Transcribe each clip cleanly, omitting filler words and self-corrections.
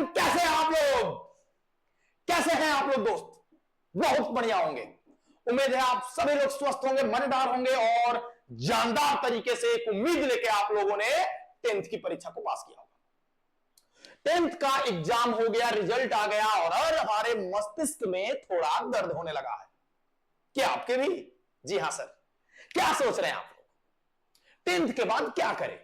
कैसे हैं आप लोग? कैसे हैं आप लोग दोस्त? बहुत बढ़िया होंगे। उम्मीद है आप सभी लोग स्वस्थ होंगे, मजेदार होंगे और जानदार तरीके से एक उम्मीद लेके आप लोगों ने 10th की परीक्षा को पास किया होगा। 10th का एग्जाम हो गया, रिजल्ट आ गया और हमारे मस्तिष्क में थोड़ा दर्द होने लगा है। क्या आपके भी? जी हां सर। क्या सोच रहे हैं आप लोग? 10th के बाद क्या करें?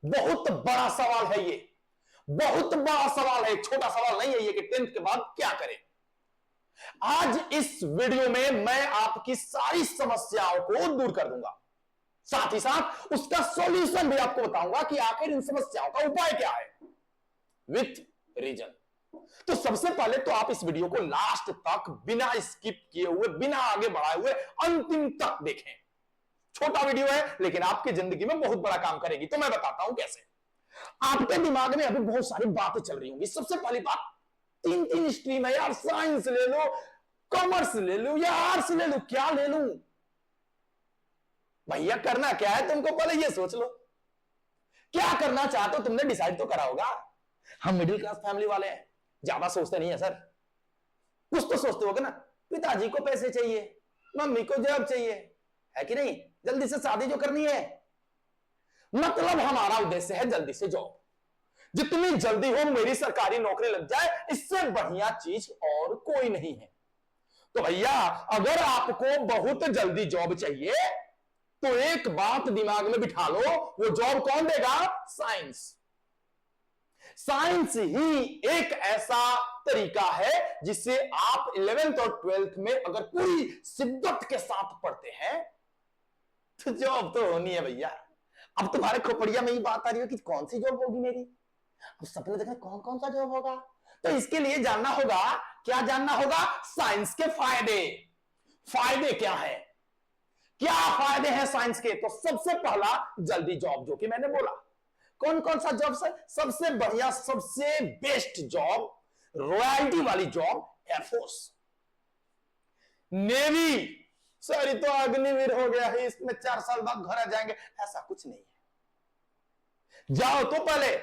बहुत बड़ा सवाल है ये, बहुत बड़ा सवाल है, छोटा सवाल नहीं है ये कि 10th के बाद क्या करें। आज इस वीडियो में मैं आपकी सारी समस्याओं को दूर कर दूंगा, साथ ही साथ उसका सॉल्यूशन भी आपको बताऊंगा कि आखिर इन समस्याओं का उपाय क्या है, विथ रीजन। तो सबसे पहले तो आप इस वीडियो को लास्ट तक बिना स्किप किए हुए, बिना आगे बढ़ाए हुए अंतिम तक देखें। छोटा वीडियो है लेकिन आपकी जिंदगी में बहुत बड़ा काम करेगी। तो मैं बताता हूं कैसे। आपके दिमाग में अभी बहुत सारी बातें चल रही होंगी। सबसे पहली बात, 3 स्ट्रीम है यार, साइंस ले लो, कॉमर्स ले लो या आर्ट्स ले लो, क्या ले लूं? भैया करना क्या है तुमको, पहले ये सोच लो। क्या करना चाहते हो तुमने डिसाइड तो करा होगा। हम मिडिल क्लास फैमिली वाले हैं, ज्यादा सोचते नहीं है सर। कुछ तो सोचते होगे ना, पिताजी को पैसे चाहिए, मम्मी को जॉब चाहिए, है कि नहीं? जल्दी से शादी जो करनी है, मतलब हमारा उद्देश्य है जल्दी से जॉब। जितनी जल्दी हो मेरी सरकारी नौकरी लग जाए, इससे बढ़िया चीज और कोई नहीं है। तो भैया अगर आपको बहुत जल्दी जॉब चाहिए तो एक बात दिमाग में बिठा लो, वो जॉब कौन देगा? साइंस। साइंस ही एक ऐसा तरीका है जिससे आप 11th और 12th में अगर पूरी शिद्दत के साथ पढ़ते हैं तो जॉब तो होनी है भैया। अब तुम्हारे खोपड़िया में ही बात आ रही है कि कौन सी जॉब होगी मेरी। अब सपने देखना कौन कौन सा जॉब होगा, तो इसके लिए जानना होगा, क्या जानना होगा? साइंस के फायदे। फायदे क्या है, क्या फायदे हैं साइंस के? तो सबसे पहला जल्दी जॉब, जो कि मैंने बोला। कौन कौन सा जॉब है सबसे बढ़िया, सबसे बेस्ट जॉब, रॉयल्टी वाली जॉब? Air force, navy. सर ये तो अग्निवीर हो गया है, इसमें 4 साल बाद घर आ जाएंगे, ऐसा कुछ नहीं है। जाओ तो पहले,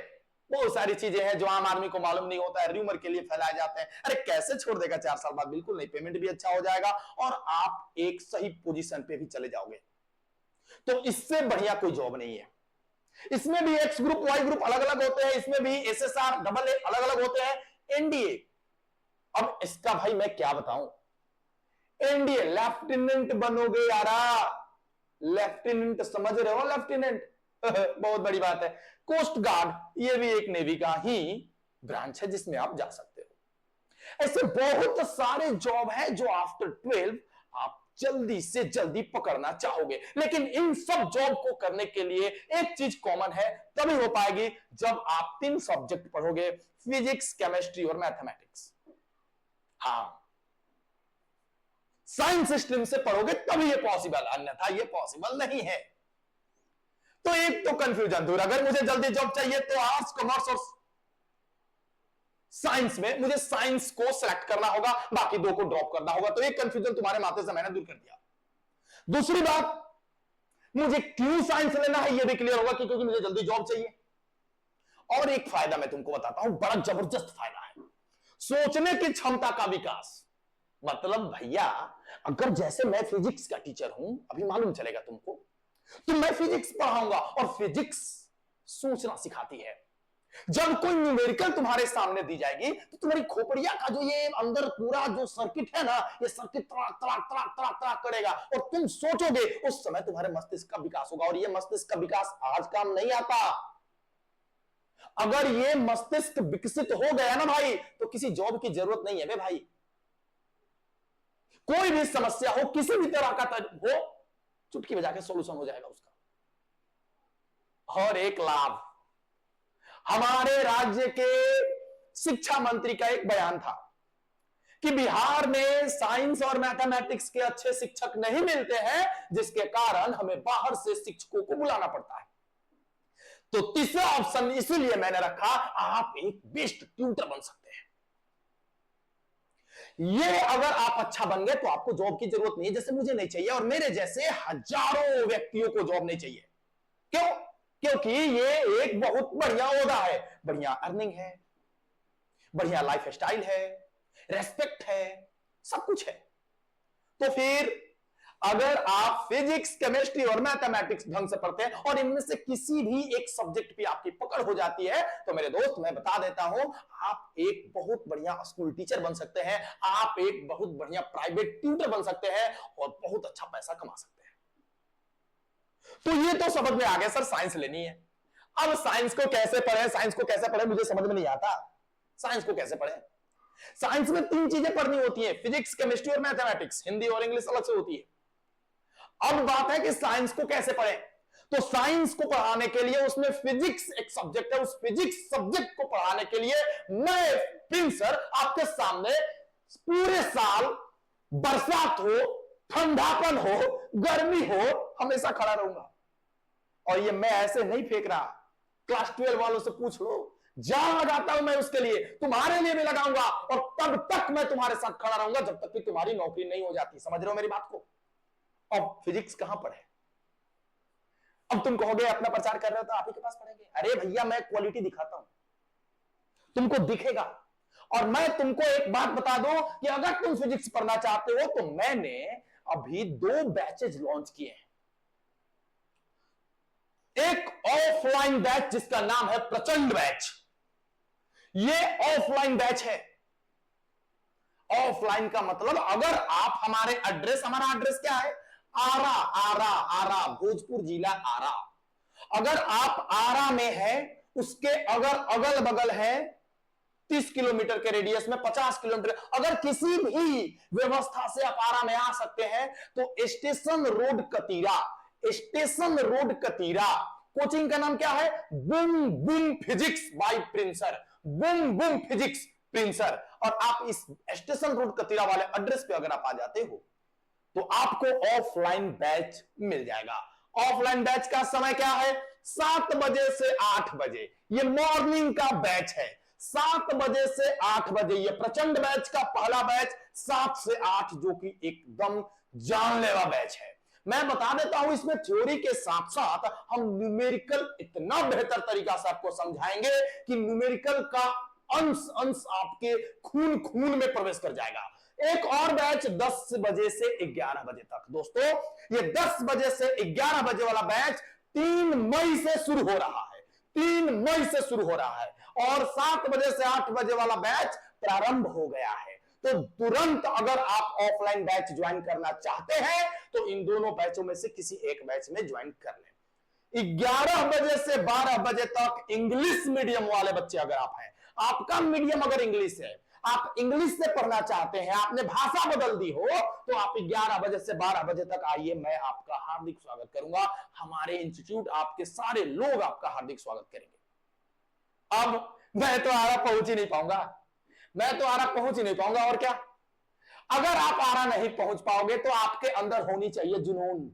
बहुत सारी चीजें हैं जो आम आदमी को मालूम नहीं होता है, र्यूमर के लिए फैलाए जाते हैं। अरे कैसे छोड़ देगा 4 साल बाद? बिल्कुल नहीं, पेमेंट भी अच्छा हो जाएगा और आप एक सही पोजीशन पे भी चले जाओगे। तो इससे बढ़िया कोई जॉब नहीं है। इसमें भी एक्स ग्रुप वाई ग्रुप अलग अलग होते हैं, इसमें भी एसएसआर डबल ए अलग अलग होते हैं, एनडीए। अब इसका भाई मैं क्या बताऊं, एनडीए लेफ्टिनेंट बनोगे यारा। लेफ्टिनेंट समझ रहे हो? लेफ्टिनेंट बहुत बड़ी बात है। कोस्ट गार्ड ये भी एक नेवी का ही ब्रांच है जिसमें आप जा सकते हो। ऐसे बहुत सारे जॉब है जो आफ्टर 12 आप जल्दी से जल्दी पकड़ना चाहोगे, लेकिन इन सब जॉब को करने के लिए एक चीज कॉमन है, तभी हो पाएगी जब आप 3 सब्जेक्ट पढ़ोगे, फिजिक्स, केमिस्ट्री और मैथमेटिक्स। हाँ, साइंस स्ट्रीम से पढ़ोगे तभी ये पॉसिबल, अन्यथा ये पॉसिबल नहीं है। तो एक तो कंफ्यूजन दूर, अगर मुझे जल्दी जॉब चाहिए तो आर्ट्स, कॉमर्स और साइंस में मुझे साइंस को सिलेक्ट करना होगा, बाकी 2 को ड्रॉप करना होगा। तो एक कंफ्यूजन तुम्हारे माथे से मैंने दूर कर दिया। दूसरी बात, मुझे क्यों साइंस लेना है यह भी क्लियर होगा कि क्योंकि मुझे जल्दी जॉब चाहिए। और एक फायदा मैं तुमको बताता हूं, बड़ा जबरदस्त फायदा है, सोचने की क्षमता का विकास। मतलब भैया अगर जैसे मैं फिजिक्स का टीचर हूं, अभी मालूम चलेगा तुमको, तो मैं फिजिक्स पढ़ाऊंगा और फिजिक्स सोचना सिखाती है। जब कोई न्यूमेरिकल तुम्हारे सामने दी जाएगी तो तुम्हारी खोपड़िया का जो ये अंदर पूरा जो सर्किट है ना, ये सर्किट तड़ाक तड़ाक तड़ाक तड़ाक तड़ाक करेगा और तुम सोचोगे, उस समय तुम्हारे मस्तिष्क का विकास होगा। और ये मस्तिष्क का विकास आज काम नहीं आता। अगर ये मस्तिष्क विकसित हो गया ना भाई, तो किसी जॉब की जरूरत नहीं है बे भाई। कोई भी समस्या हो, किसी भी तरह का हो, चुटकी बजा के सॉल्यूशन हो जाएगा उसका। और एक लाभ, हमारे राज्य के शिक्षा मंत्री का एक बयान था कि बिहार में साइंस और मैथमेटिक्स के अच्छे शिक्षक नहीं मिलते हैं, जिसके कारण हमें बाहर से शिक्षकों को बुलाना पड़ता है। तो तीसरा ऑप्शन इसीलिए मैंने रखा, आप एक बेस्ट ट्यूटर बन सकते हैं। ये अगर आप अच्छा बन गए तो आपको जॉब की जरूरत नहीं है, जैसे मुझे नहीं चाहिए और मेरे जैसे हजारों व्यक्तियों को जॉब नहीं चाहिए। क्यों? क्योंकि ये एक बहुत बढ़िया ओहदा है, बढ़िया अर्निंग है, बढ़िया लाइफ स्टाइल है, रेस्पेक्ट है, सब कुछ है। तो फिर अगर आप फिजिक्स, केमिस्ट्री और मैथमेटिक्स ढंग से पढ़ते हैं और इनमें से किसी भी एक सब्जेक्ट पे आपकी पकड़ हो जाती है, तो मेरे दोस्त मैं बता देता हूं, आप एक बहुत बढ़िया स्कूल टीचर बन सकते हैं, आप एक बहुत बढ़िया प्राइवेट ट्यूटर बन सकते हैं और बहुत अच्छा पैसा कमा सकते हैं। तो ये तो समझ में आ गया सर, साइंस लेनी है। अब साइंस को कैसे पढ़े, साइंस को कैसे पढ़े मुझे समझ में नहीं आता। साइंस को कैसे पढ़े? साइंस में 3 चीजें पढ़नी होती है, फिजिक्स, केमिस्ट्री और मैथमेटिक्स। हिंदी और इंग्लिश अलग से होती है। अब बात है कि साइंस को कैसे पढ़ें। तो साइंस को पढ़ाने के लिए उसमें फिजिक्स एक सब्जेक्ट है, उस फिजिक्स सब्जेक्ट को पढ़ाने के लिए मैं प्रिंस सर आपके सामने पूरे साल, बरसात हो, ठंडापन हो, गर्मी हो, हमेशा खड़ा रहूंगा। और ये मैं ऐसे नहीं फेंक रहा, क्लास 12 वालों से पूछ लो, जान लगाता हूं मैं उसके लिए, तुम्हारे लिए भी लगाऊंगा और तब तक मैं तुम्हारे साथ खड़ा रहूंगा जब तक कि तुम्हारी नौकरी नहीं हो जाती। समझ रहे हो मेरी बात को? अब फिजिक्स कहां पढ़े? अब तुम कहोगे अपना प्रचार कर रहे हो तो आप ही के पास पढ़ेंगे। अरे भैया मैं क्वालिटी दिखाता हूं, तुमको दिखेगा। और मैं तुमको एक बात बता दूं कि अगर तुम फिजिक्स पढ़ना चाहते हो तो मैंने अभी 2 बैचेज लॉन्च किए हैं। एक ऑफलाइन बैच जिसका नाम है प्रचंड बैच, ये ऑफलाइन बैच है। ऑफलाइन का मतलब अगर आप हमारे एड्रेस, हमारा एड्रेस क्या है? आरा, आरा, आरा, भोजपुर जिला आरा। अगर आप आरा में हैं, उसके अगर अगल बगल है 30 किलोमीटर के रेडियस में, 50 किलोमीटर, अगर किसी भी व्यवस्था से आप आरा में आ सकते हैं तो station road Katira, station road Katira, coaching का नाम क्या है? Boom boom physics by Prince sir, boom boom physics Prince sir. और आप इस स्टेशन रोड कतीरा वाले एड्रेस पे अगर आप आ जाते हो तो आपको ऑफलाइन बैच मिल जाएगा। ऑफलाइन बैच का समय क्या है? 7 बजे से 8 बजे, ये मॉर्निंग का बैच है। 7 बजे से 8 बजे ये प्रचंड बैच का पहला बैच, 7 से 8, जो कि एकदम जानलेवा बैच है। मैं बता देता हूं, इसमें थ्योरी के साथ साथ हम न्यूमेरिकल इतना बेहतर तरीका से आपको समझाएंगे कि न्यूमेरिकल का अंश अंश आपके खून खून में प्रवेश कर जाएगा। एक और बैच 10 बजे से 11 बजे तक। दोस्तों ये 10 बजे से 11 बजे वाला बैच 3 मई से शुरू हो रहा है, 3 मई से शुरू हो रहा है। और 7 बजे से 8 बजे वाला बैच प्रारंभ हो गया है। तो तुरंत अगर आप ऑफलाइन बैच ज्वाइन करना चाहते हैं तो इन दोनों बैचों में से किसी एक बैच में ज्वाइन कर लें। 11 बजे से 12 बजे तक इंग्लिश मीडियम वाले बच्चे अगर आप हैं, आपका मीडियम अगर इंग्लिश है, आप इंग्लिश से पढ़ना चाहते हैं, आपने भाषा बदल दी हो, तो आप 11 बजे से 12 बजे तक आइए, मैं आपका हार्दिक स्वागत करूंगा। हमारे इंस्टीट्यूट, आपके सारे लोग आपका हार्दिक स्वागत करेंगे। अब मैं तो आरा पहुंच ही नहीं पाऊंगा, मैं तो आरा पहुंच ही नहीं पाऊंगा। और क्या, अगर आप आरा नहीं पहुंच पाओगे तो आपके अंदर होनी चाहिए जुनून,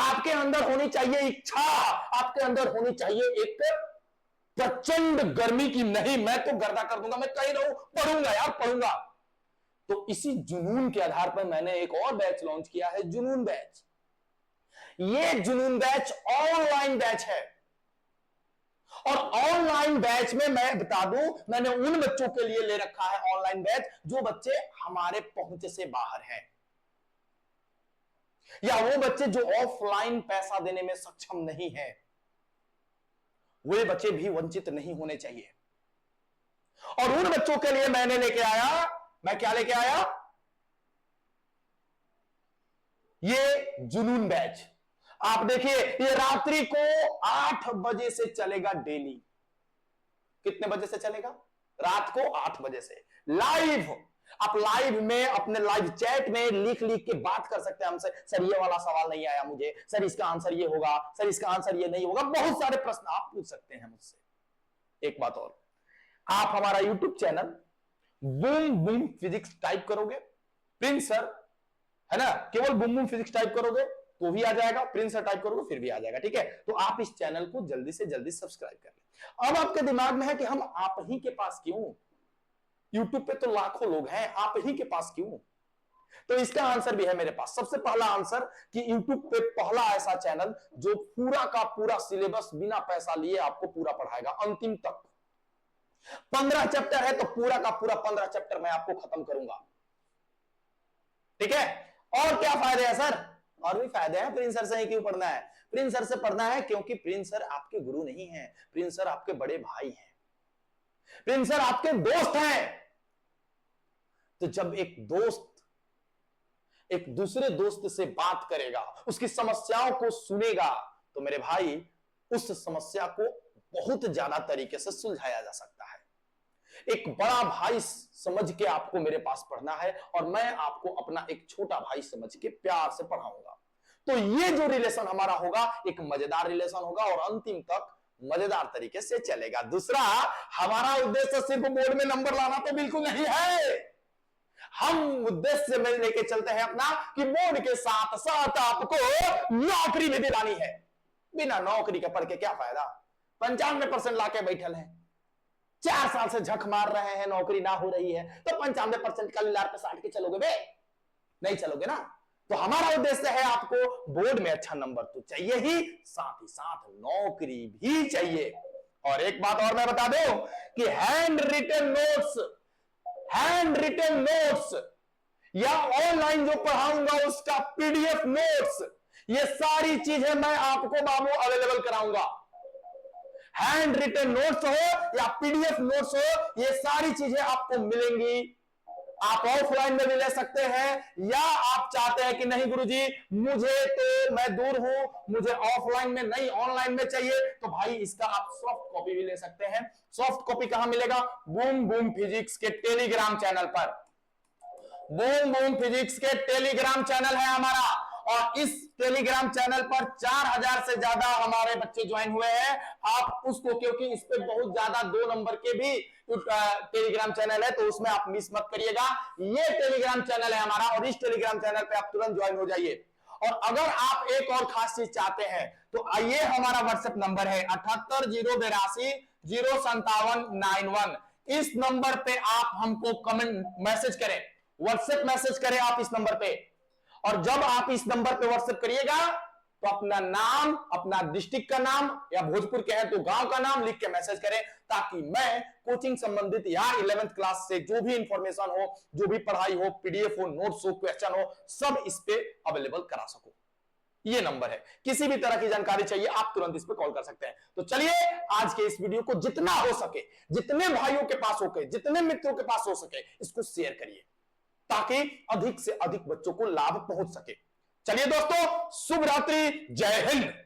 आपके अंदर होनी चाहिए इच्छा, आपके अंदर होनी चाहिए एक प्रचंड गर्मी की, नहीं मैं तो गर्दा कर दूंगा, मैं कहीं रहूं, पढ़ूंगा यार, पढ़ूंगा। तो इसी जुनून के आधार पर मैंने एक और बैच लॉन्च किया है, जुनून बैच। ये जुनून बैच ऑनलाइन बैच है। और ऑनलाइन बैच में मैं बता दूं, मैंने उन बच्चों के लिए ले रखा है ऑनलाइन बैच जो बच्चे हमारे पहुंच से बाहर हैं, या वो बच्चे जो ऑफलाइन पैसा देने में सक्षम नहीं है। वे बच्चे भी वंचित नहीं होने चाहिए। और उन बच्चों के लिए मैंने लेके आया, मैं क्या लेके आया? ये जुनून बैच। आप देखिए, ये रात्रि को 8 बजे से चलेगा डेली। कितने बजे से चलेगा? रात को 8 बजे से लाइव। आप लाइव में अपने लाइव चैट में लिख लिख के बात कर सकते हैं हमसे, सर ये वाला सवाल नहीं आया मुझे, सर इसका आंसर ये होगा, सर इसका आंसर ये नहीं होगा। बहुत सारे प्रश्न आप पूछ सकते हैं मुझसे। एक बात और, आप हमारा YouTube channel boom boom physics type करोगे, प्रिंस सर है ना, केवल बूम बूम फिजिक्स टाइप करोगे तो भी आ जाएगा, प्रिंस सर टाइप करोगे फिर भी आ जाएगा। ठीक है, तो आप इस चैनल को जल्दी से जल्दी सब्सक्राइब कर लें। अब आपके दिमाग में है कि हम आप ही के पास क्यों, यूट्यूब पे तो लाखों लोग हैं, आप ही के पास क्यों? तो इसका आंसर भी है मेरे पास। सबसे पहला आंसर कि यूट्यूब पे पहला ऐसा चैनल जो पूरा का पूरा सिलेबस बिना पैसा लिए आपको पूरा पढ़ाएगा अंतिम तक। 15 चैप्टर है तो पूरा का पूरा 15 चैप्टर मैं आपको खत्म करूंगा। ठीक है, और क्या फायदे हैं सर? और भी फायदे हैं। प्रिंस सर से ही क्यों पढ़ना है? प्रिंस सर से पढ़ना है क्योंकि प्रिंस सर आपके गुरु नहीं हैं, प्रिंस सर आपके बड़े भाई हैं, प्रिंस सर आपके दोस्त हैं। तो जब एक दोस्त एक दूसरे दोस्त से बात करेगा, उसकी समस्याओं को सुनेगा, तो मेरे भाई उस समस्या को बहुत ज्यादा तरीके से सुलझाया जा सकता है। एक बड़ा भाई समझ के आपको मेरे पास पढ़ना है और मैं आपको अपना एक छोटा भाई समझ के प्यार से पढ़ाऊंगा। तो ये जो रिलेशन हमारा होगा एक मजेदार रिलेशन होगा और अंतिम तक मजेदार तरीके से चलेगा। दूसरा, हमारा उद्देश्य सिर्फ बोर्ड में नंबर लाना तो बिल्कुल नहीं है। हम उद्देश्य में लेके चलते हैं अपना कि बोर्ड के साथ साथ आपको नौकरी भी दिलानी है। बिना नौकरी के पढ़ के क्या फायदा? 95% लाके बैठल है, 4 साल से झक मार रहे हैं, नौकरी ना हो रही है, तो 95% का लार पे साट के चलोगे बे? नहीं चलोगे ना। तो हमारा उद्देश्य है आपको बोर्ड में अच्छा नंबर तो चाहिए ही साथ नौकरी भी चाहिए। और एक बात और मैं बता दूं कि हैंड रिटन नोट्स या ऑनलाइन जो पढ़ाऊंगा उसका पीडीएफ नोट्स, ये सारी चीजें मैं आपको बाबू अवेलेबल कराऊंगा। हैंड रिटन नोट्स हो या पीडीएफ नोट्स हो, ये सारी चीजें आपको मिलेंगी। आप ऑफलाइन में भी ले सकते हैं, या आप चाहते हैं कि नहीं गुरुजी मुझे तो मैं दूर हूं, मुझे ऑफलाइन में नहीं ऑनलाइन में चाहिए, तो भाई इसका आप सॉफ्ट कॉपी भी ले सकते हैं। सॉफ्ट कॉपी कहां मिलेगा? बूम बूम फिजिक्स के टेलीग्राम चैनल पर। बूम बूम फिजिक्स के टेलीग्राम चैनल है हमारा, और इस टेलीग्राम चैनल पर 4000 से ज्यादा हमारे बच्चे ज्वाइन हुए हैं। आप उसको, क्योंकि इस पे बहुत ज्यादा 2 नंबर के भी टेलीग्राम चैनल है, तो उसमें आप मिस मत करिएगा। ये टेलीग्राम चैनल है हमारा और इस टेलीग्राम चैनल पे आप तुरंत ज्वाइन हो जाइए। और अगर आप एक और खास चीज चाहते हैं तो आइए, हमारा व्हाट्सएप नंबर है 7808205791। इस नंबर पे आप हमको कमेंट मैसेज करें, व्हाट्सएप मैसेज करें आप इस नंबर पे। और जब आप इस नंबर पे व्हाट्सएप करिएगा तो अपना नाम, अपना डिस्ट्रिक्ट का नाम, या भोजपुर के हैं तो गांव का नाम लिख के मैसेज करें, ताकि मैं कोचिंग संबंधित या 11th क्लास से जो भी इंफॉर्मेशन हो, जो भी पढ़ाई हो, पीडीएफ हो, नोट्स हो, क्वेश्चन हो, सब इस पे अवेलेबल करा सकूं। ये नंबर है, किसी भी तरह की जानकारी चाहिए आप तुरंत इस पे कॉल कर सकते हैं। तो चलिए आज के इस वीडियो को जितना हो सके, जितने भाइयों के पास हो सके, जितने मित्रों के पास हो सके, इसको शेयर करिए ताकि अधिक से अधिक बच्चों को लाभ पहुंच सके। चलिए दोस्तों, शुभ रात्रि, जय हिंद।